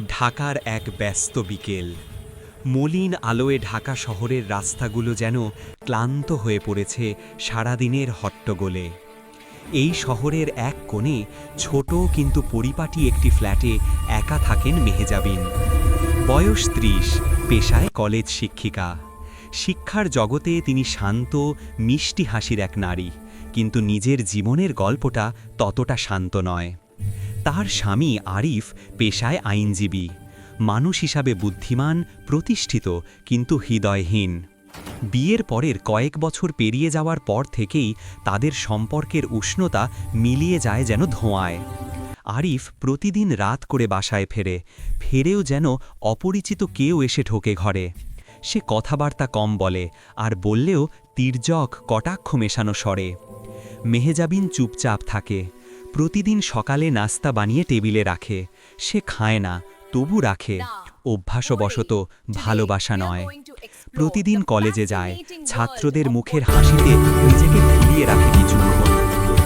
ঢাকার এক ব্যস্ত বিকেল। মলিন আলোয় ঢাকা শহরের রাস্তাগুলো যেন ক্লান্ত হয়ে পড়েছে সারাদিনের হট্টগোলে। এই শহরের এক কোণে ছোট কিন্তু পরিপাটি একটি ফ্ল্যাটে একা থাকেন মেহজাবিন। বয়স ৩০, পেশায় কলেজ শিক্ষিকা। শিক্ষার জগতে তিনি শান্ত, মিষ্টি হাসির এক নারী, কিন্তু নিজের জীবনের গল্পটা ততটা শান্ত নয়। তার স্বামী আরিফ পেশায় আইনজীবী, মানুষ হিসাবে বুদ্ধিমান, প্রতিষ্ঠিত, কিন্তু হৃদয়হীন। বিয়ের পরের কয়েক বছর পেরিয়ে যাওয়ার পর থেকেই তাদের সম্পর্কের উষ্ণতা মিলিয়ে যায় যেন ধোঁয়ায়। আরিফ প্রতিদিন রাত করে বাসায় ফেরেও যেন অপরিচিত কেউ এসে ঢোকে ঘরে। সে কথাবার্তা কম বলে, আর বললেও তির্যক কটাক্ষ মেশানো স্বরে। মেহজাবিন চুপচাপ থাকে। প্রতিদিন সকালে নাস্তা বানিয়ে টেবিলে রাখে। সে খায় না, তবু রাখে। অভ্যাসবশত, ভালোবাসা নয়। প্রতিদিন কলেজে যায়, ছাত্রদের মুখের হাসিতে নিজেকে ভুলিয়ে রাখে কিছুক্ষণ।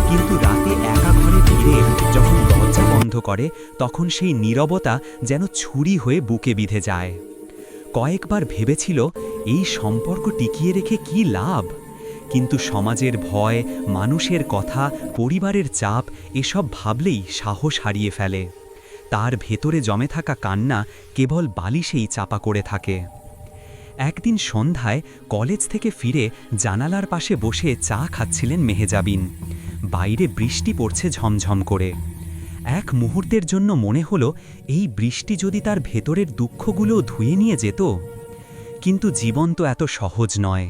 কিন্তু রাতে একা ঘরে ফিরে যখন দরজা বন্ধ করে, তখন সেই নীরবতা যেন ছুরি হয়ে বুকে বিঁধে যায়। কয়েকবার ভেবেছিল এই সম্পর্ক টিকিয়ে রেখে কি লাভ, কিন্তু সমাজের ভয়, মানুষের কথা, পরিবারের চাপ এসব ভাবলেই সাহস হারিয়ে ফেলে। তার ভেতরে জমে থাকা কান্না কেবল বালিশেই চাপা করে থাকে। একদিন সন্ধ্যায় কলেজ থেকে ফিরে জানালার পাশে বসে চা খাচ্ছিলেন মেহজাবিন। বাইরে বৃষ্টি পড়ছে ঝমঝম করে। এক মুহূর্তের জন্য মনে হলো এই বৃষ্টি যদি তার ভেতরের দুঃখগুলো ধুয়ে নিয়ে যেত। কিন্তু জীবন তো এত সহজ নয়।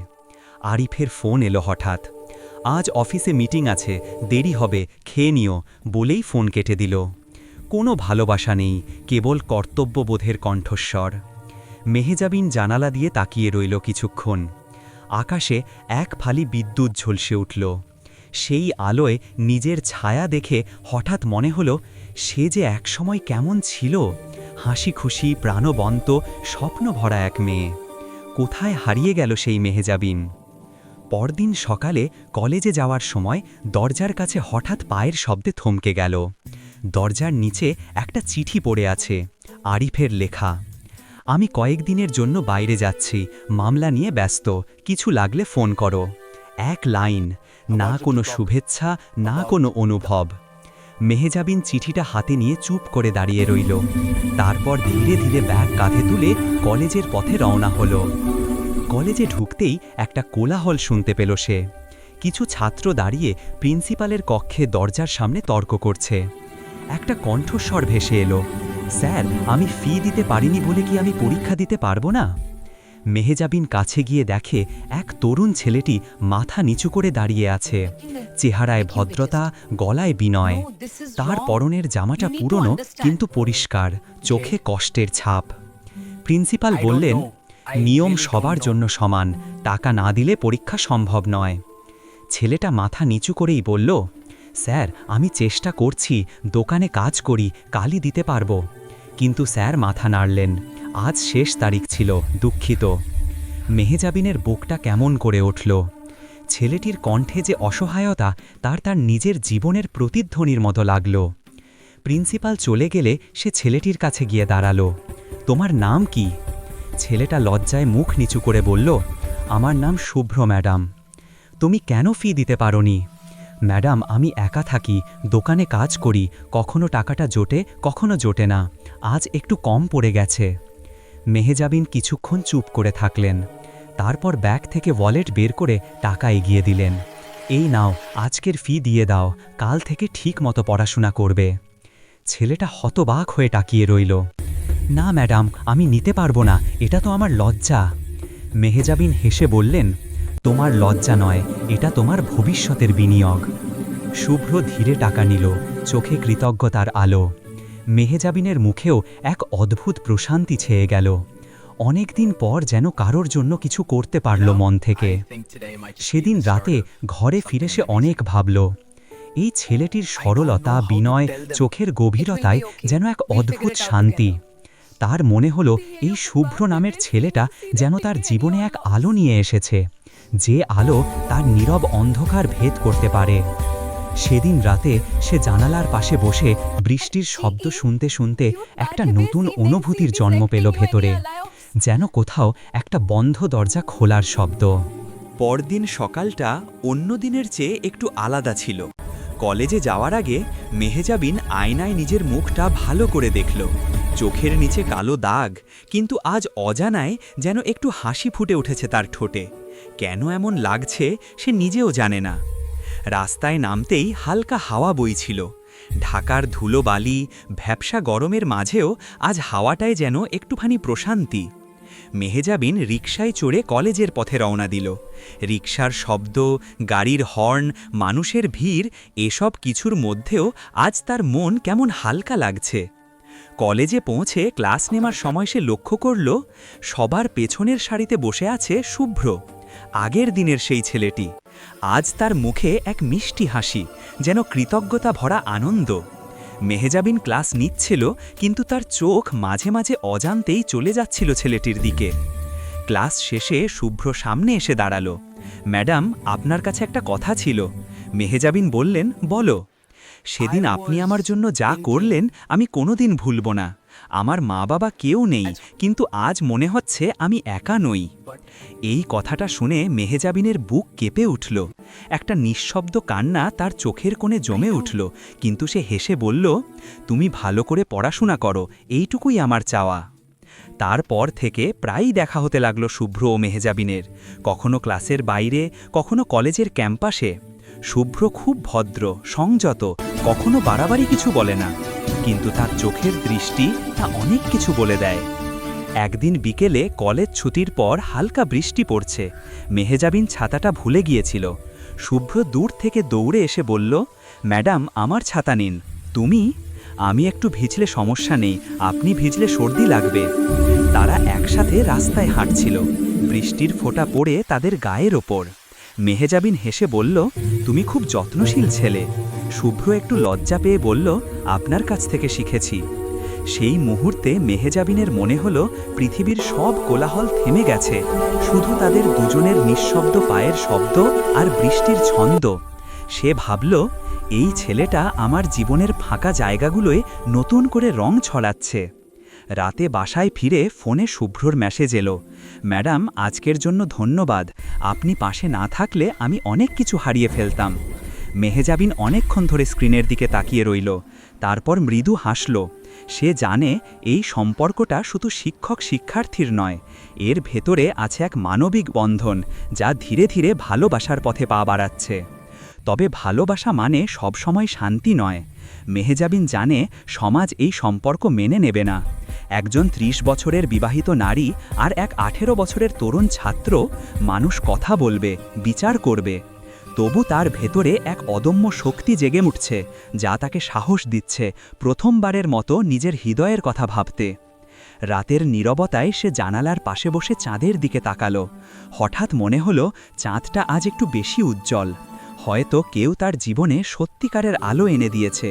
আরিফের ফোন এলো হঠাৎ। আজ অফিসে মিটিং আছে, দেরি হবে, খেয়ে নিও বলেই ফোন কেটে দিল। কোনো ভালোবাসা নেই, কেবল কর্তব্যবোধের কণ্ঠস্বর। মেহজাবিন জানালা দিয়ে তাকিয়ে রইল কিছুক্ষণ। আকাশে এক ফালি বিদ্যুৎ ঝলসে উঠল। সেই আলোয় নিজের ছায়া দেখে হঠাৎ মনে হলো সে যে একসময় কেমন ছিল, হাসি খুশি, প্রাণবন্ত, স্বপ্ন ভরা এক মেয়ে। কোথায় হারিয়ে গেল সেই মেহজাবিন? পরদিন সকালে কলেজে যাওয়ার সময় দরজার কাছে হঠাৎ পায়ের শব্দে থমকে গেল। দরজার নিচে একটা চিঠি পড়ে আছে, আরিফের লেখা। আমি কয়েকদিনের জন্য বাইরে যাচ্ছি, মামলা নিয়ে ব্যস্ত, কিছু লাগলে ফোন করো। এক লাইন, না কোনো শুভেচ্ছা, না কোনো অনুভব। মেহজাবিন চিঠিটা হাতে নিয়ে চুপ করে দাঁড়িয়ে রইল। তারপর ধীরে ধীরে ব্যাগ কাঁধে তুলে কলেজের পথে রওনা হলো। কলেজে ঢুকতেই একটা কোলাহল শুনতে পেল সে। কিছু ছাত্র দাঁড়িয়ে প্রিন্সিপালের কক্ষে দরজার সামনে তর্ক করছে। একটা কণ্ঠস্বর ভেসে এলো, স্যার, আমি ফি দিতে পারিনি বলে কি আমি পরীক্ষা দিতে পারবো না? মেহজাবিন কাছে গিয়ে দেখে এক তরুণ ছেলেটি মাথা নিচু করে দাঁড়িয়ে আছে। চেহারায় ভদ্রতা, গলায় বিনয়। তার পরনের জামাটা পুরনো কিন্তু পরিষ্কার, চোখে কষ্টের ছাপ। প্রিন্সিপাল বললেন, নিয়ম সবার জন্য সমান, টাকা না দিলে পরীক্ষা সম্ভব নয়। ছেলেটা মাথা নিচু করেই বলল, স্যার, আমি চেষ্টা করছি, দোকানে কাজ করি, কালই দিতে পারবো। কিন্তু স্যার মাথা নাড়লেন। আজ শেষ তারিখ ছিল, দুঃখিত। মেহজাবিনের বুকটা কেমন করে উঠল। ছেলেটির কণ্ঠে যে অসহায়তা, তার নিজের জীবনের প্রতিধ্বনির মতো লাগল। প্রিন্সিপাল চলে গেলে সে ছেলেটির কাছে গিয়ে দাঁড়ালো। তোমার নাম কি? ছেলেটা লজ্জায় মুখ নিচু করে বলল, আমার নাম শুভ্র ম্যাডাম। তুমি কেন ফি দিতে পারোনি? ম্যাডাম, আমি একা থাকি, দোকানে কাজ করি, কখনো টাকাটা জোটে, কখনো জোটে না। আজ একটু কম পড়ে গেছে। মেহজাবিন কিছুক্ষণ চুপ করে থাকলেন। তারপর ব্যাগ থেকে ওয়ালেট বের করে টাকা এগিয়ে দিলেন। এই নাও, আজকের ফি দিয়ে দাও, কাল থেকে ঠিক মতো পড়াশোনা করবে। ছেলেটা হতবাক হয়ে তাকিয়ে রইল। না ম্যাডাম, আমি নিতে পারবো না, এটা তো আমার লজ্জা। মেহজাবিন হেসে বললেন, তোমার লজ্জা নয়, এটা তোমার ভবিষ্যতের বিনিয়োগ। শুভ্র ধীরে টাকা নিল, চোখে কৃতজ্ঞতার আলো। মেহজাবিনের মুখেও এক অদ্ভুত প্রশান্তি ছেয়ে গেল। অনেকদিন পর যেন কারোর জন্য কিছু করতে পারল মন থেকে। সেদিন রাতে ঘরে ফিরে সে অনেক ভাবল। এই ছেলেটির সরলতা, বিনয়, চোখের গভীরতায় যেন এক অদ্ভুত শান্তি। তার মনে হলো এই শুভ্র নামের ছেলেটা যেন তার জীবনে এক আলো নিয়ে এসেছে, যে আলো তার নীরব অন্ধকার ভেদ করতে পারে। সেদিন রাতে সে জানালার পাশে বসে বৃষ্টির শব্দ শুনতে শুনতে একটা নতুন অনুভূতির জন্ম পেল ভেতরে, যেন কোথাও একটা বন্ধ দরজা খোলার শব্দ। পরদিন সকালটা অন্য দিনের চেয়ে একটু আলাদা ছিল। কলেজে যাওয়ার আগে মেহেজাবিন আয়নায় নিজের মুখটা ভালো করে দেখল। চোখের নিচে কালো দাগ, কিন্তু আজ অজানায় যেন একটু হাসি ফুটে উঠেছে তার ঠোঁটে। কেন এমন লাগছে সে নিজেও জানে না। রাস্তায় নামতেই হালকা হাওয়া বইছিল। ঢাকার ধুলোবালি ভ্যাপসা গরমের মাঝেও আজ হাওয়াটায় যেন একটুখানি প্রশান্তি। মেহেজাবিন রিকশায় চড়ে কলেজের পথে রওনা দিল। রিকশার শব্দ, গাড়ির হর্ন, মানুষের ভিড়, এসব কিছুর মধ্যেও আজ তার মন কেমন হালকা লাগছে। কলেজে পৌঁছে ক্লাস নেওয়ার সময় সে লক্ষ্য করল সবার পেছনের সারিতে বসে আছে শুভ্র, আগের দিনের সেই ছেলেটি। আজ তার মুখে এক মিষ্টি হাসি, যেন কৃতজ্ঞতা ভরা আনন্দ। মেহেজাবিন ক্লাস নিচ্ছিল, কিন্তু তার চোখ মাঝে মাঝে অজান্তেই চলে যাচ্ছিল ছেলেটির দিকে। ক্লাস শেষে শুভ্র সামনে এসে দাঁড়ালো। ম্যাডাম, আপনার কাছে একটা কথা ছিল। মেহেজাবিন বললেন, বলো। সেদিন আপনি আমার জন্য যা করলেন আমি কোনোদিন ভুলব না। আমার মা বাবা কেউ নেই, কিন্তু আজ মনে হচ্ছে আমি একা নই। এই কথাটা শুনে মেহেজাবিনের বুক কেঁপে উঠল। একটা নিঃশব্দ কান্না তার চোখের কোণে জমে উঠল, কিন্তু সে হেসে বলল, তুমি ভালো করে পড়াশোনা করো, এইটুকুই আমার চাওয়া। তারপর থেকে প্রায়ই দেখা হতে লাগলো শুভ্র ও মেহেজাবিনের, কখনো ক্লাসের বাইরে, কখনো কলেজের ক্যাম্পাসে। শুভ্র খুব ভদ্র, সংযত, কখনো বাড়াবাড়ি কিছু বলে না, কিন্তু তার চোখের দৃষ্টি তা অনেক কিছু বলে দেয়। একদিন বিকেলে কলেজ ছুটির পর হালকা বৃষ্টি পড়ছে। মেহেজাবিন ছাতাটা ভুলে গিয়েছিল। শুভ্র দূর থেকে দৌড়ে এসে বলল, ম্যাডাম, আমার ছাতা নিন। তুমি? আমি একটু ভিজলে সমস্যা নেই, আপনি ভিজলে সর্দি লাগবে। তারা একসাথে রাস্তায় হাঁটছিল, বৃষ্টির ফোঁটা পড়ে তাদের গায়ের ওপর। মেহেজাবিন হেসে বলল, তুমি খুব যত্নশীল ছেলে। শুভ্র একটু লজ্জা পেয়ে বলল, আপনার কাছ থেকে শিখেছি। সেই মুহূর্তে মেহেজাবিনের মনে হলো পৃথিবীর সব কোলাহল থেমে গেছে, শুধু তাদের দুজনের নিঃশব্দ পায়ের শব্দ আর বৃষ্টির ছন্দ। সে ভাবল, এই ছেলেটা আমার জীবনের ফাঁকা জায়গাগুলোয় নতুন করে রং ছড়াচ্ছে। রাতে বাসায় ফিরে ফোনে শুভ্রর মেসেজ এলো, ম্যাডাম, আজকের জন্য ধন্যবাদ, আপনি পাশে না থাকলে আমি অনেক কিছু হারিয়ে ফেলতাম। মেহেজাবিন অনেকক্ষণ ধরে স্ক্রিনের দিকে তাকিয়ে রইল, তারপর মৃদু হাসল। সে জানে এই সম্পর্কটা শুধু শিক্ষক শিক্ষার্থীর নয়, এর ভেতরে আছে এক মানবিক বন্ধন, যা ধীরে ধীরে ভালোবাসার পথে পা বাড়াচ্ছে। তবে ভালোবাসা মানে সবসময় শান্তি নয়। মেহেজাবিন জানে সমাজ এই সম্পর্ক মেনে নেবে না। একজন ৩০ বছরের বিবাহিত নারী আর এক ১৮ বছরের তরুণ ছাত্র, মানুষ কথা বলবে, বিচার করবে। তবু তার ভেতরে এক অদম্য শক্তি জেগে উঠছে, যা তাকে সাহস দিচ্ছে প্রথমবারের মতো নিজের হৃদয়ের কথা ভাবতে। রাতের নীরবতায় সে জানালার পাশে বসে চাঁদের দিকে তাকালো। হঠাৎ মনে হলো চাঁদটা আজ একটু বেশি উজ্জ্বল। হয়তো কেউ তার জীবনে সত্যিকারের আলো এনে দিয়েছে,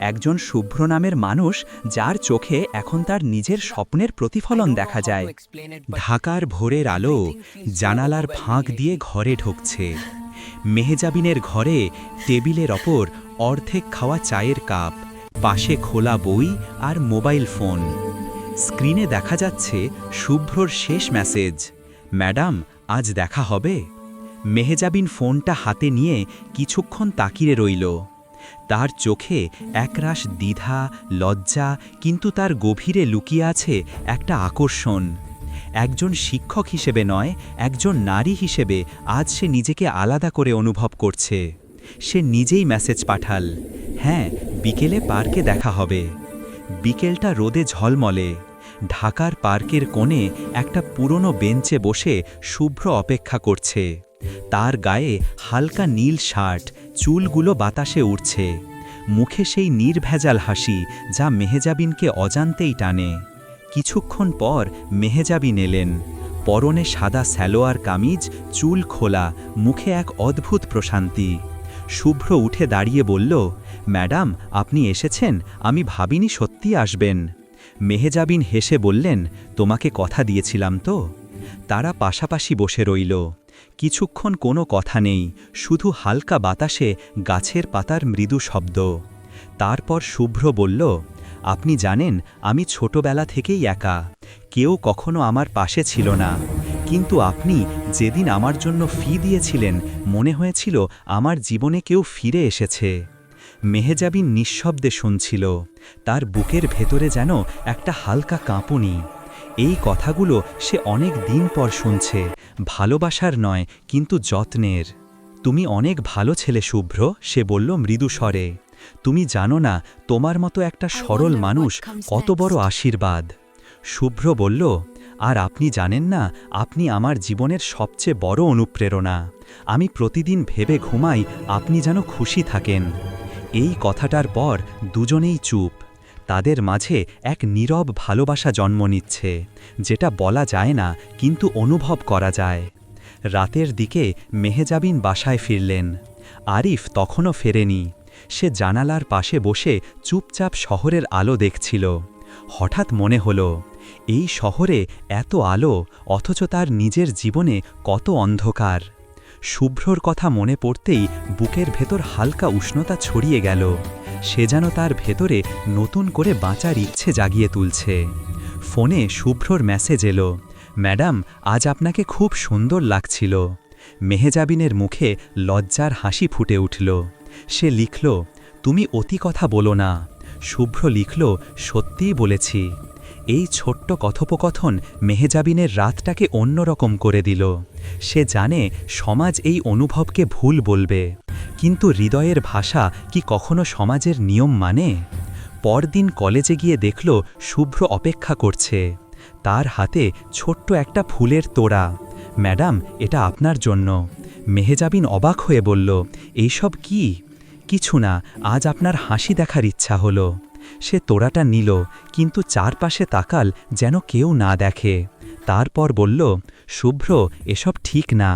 একজন শুভ্র নামের মানুষ, যার চোখে এখন তার নিজের স্বপ্নের প্রতিফলন দেখা যায়। ঢাকার ভোরের আলো জানালার ফাঁক দিয়ে ঘরে ঢুকছে। মেহেজাবিনের ঘরে টেবিলের ওপর অর্ধেক খাওয়া চায়ের কাপ, পাশে খোলা বই আর মোবাইল ফোন। স্ক্রিনে দেখা যাচ্ছে শুভ্রর শেষ মেসেজ, ম্যাডাম, আজ দেখা হবে। মেহেজাবিন ফোনটা হাতে নিয়ে কিছুক্ষণ তাকিয়ে রইল। তার চোখে একরাশ দ্বিধা, লজ্জা, কিন্তু তার গভীরে লুকিয়ে আছে একটা আকর্ষণ। একজন শিক্ষক হিসেবে নয়, একজন নারী হিসেবে আজ সে নিজেকে আলাদা করে অনুভব করছে। সে নিজেই মেসেজ পাঠাল, হ্যাঁ, বিকেলে পার্কে দেখা হবে। বিকেলটা রোদে ঝলমলে। ঢাকার পার্কের কোণে একটা পুরনো বেঞ্চে বসে শুভ্র অপেক্ষা করছে। তার গায়ে হালকা নীল শার্ট, চুলগুলো বাতাসে উড়ছে। মুখে সেই নির্ভেজাল হাসি, যা মেহেজাবিনকে অজান্তেই টানে। কিছুক্ষণ পর মেহেজাবিন এলেন। পরনে সাদা সালোয়ার কামিজ, চুল খোলা, মুখে এক অদ্ভুত প্রশান্তি। শুভ্র উঠে দাঁড়িয়ে বলল, ম্যাডাম, আপনি এসেছেন, আমি ভাবিনি সত্যি আসবেন। মেহেজাবিন হেসে বললেন, তোমাকে কথা দিয়েছিলাম তো। তারা পাশাপাশি বসে রইল। কিছুক্ষণ কোনো কথা নেই, শুধু হালকা বাতাসে গাছের পাতার মৃদু শব্দ। তারপর শুভ্র বলল, আপনি জানেন, আমি ছোটবেলা থেকেই একা, কেউ কখনো আমার পাশে ছিল না। কিন্তু আপনি যেদিন আমার জন্য ফি দিয়েছিলেন, মনে হয়েছিল আমার জীবনে কেউ ফিরে এসেছে। মেহজাবিন নিঃশব্দে শুনছিল, তার বুকের ভেতরে যেন একটা হালকা কাঁপুনি। এই কথাগুলো সে অনেক দিন পর শুনছে, ভালোবাসার নয় কিন্তু যত্নের। তুমি অনেক ভালো ছেলে শুভ্র, সে বলল মৃদু স্বরে। তুমি জানো না তোমার মতো একটা সরল মানুষ কত বড় আশীর্বাদ। শুভ্র বলল, আর আপনি জানেন না, আপনি আমার জীবনের সবচেয়ে বড় অনুপ্রেরণা। আমি প্রতিদিন ভেবে ঘুমাই আপনি যেন খুশি থাকেন। এই কথাটার পর দুজনেই চুপ। তাদের মাঝে এক নীরব ভালোবাসা জন্ম নিচ্ছে, যেটা বলা যায় না কিন্তু অনুভব করা যায়। রাতের দিকে মেহজাবিন বাসায় ফিরলেন। আরিফ তখনও ফেরেনি। সে জানালার পাশে বসে চুপচাপ শহরের আলো দেখছিল। হঠাৎ মনে হলো, এই শহরে এত আলো, অথচ তার নিজের জীবনে কত অন্ধকার। শুভ্রর কথা মনে পড়তেই বুকের ভেতর হালকা উষ্ণতা ছড়িয়ে গেল। সে যেন তার ভেতরে নতুন করে বাঁচার ইচ্ছে জাগিয়ে তুলছে। ফোনে শুভ্রর মেসেজ এলো, ম্যাডাম, আজ আপনাকে খুব সুন্দর লাগছিল। মেহজাবিনের মুখে লজ্জার হাসি ফুটে উঠল। সে লিখল, তুমি অতি কথা বলো না। শুভ্র লিখল, সত্যিই বলেছি। এই ছোট্ট কথোপকথন মেহজাবিনের রাতটাকে অন্যরকম করে দিল। সে জানে সমাজ এই অনুভবকে ভুল বলবে, কিন্তু হৃদয়ের ভাষা কি কখনো সমাজের নিয়ম মানে? পরদিন কলেজে গিয়ে দেখল শুভ্র অপেক্ষা করছে। তার হাতে ছোট্ট একটা ফুলের তোড়া। ম্যাডাম, এটা আপনার জন্য। মেহজাবিন অবাক হয়ে বলল, এইসব কি? কিছু না, আজ আপনার হাসি দেখার ইচ্ছা হলো। সে তোড়াটা নিল, কিন্তু চারপাশে তাকাল যেন কেউ না দেখে। তারপর বলল, শুভ্র, এসব ঠিক না।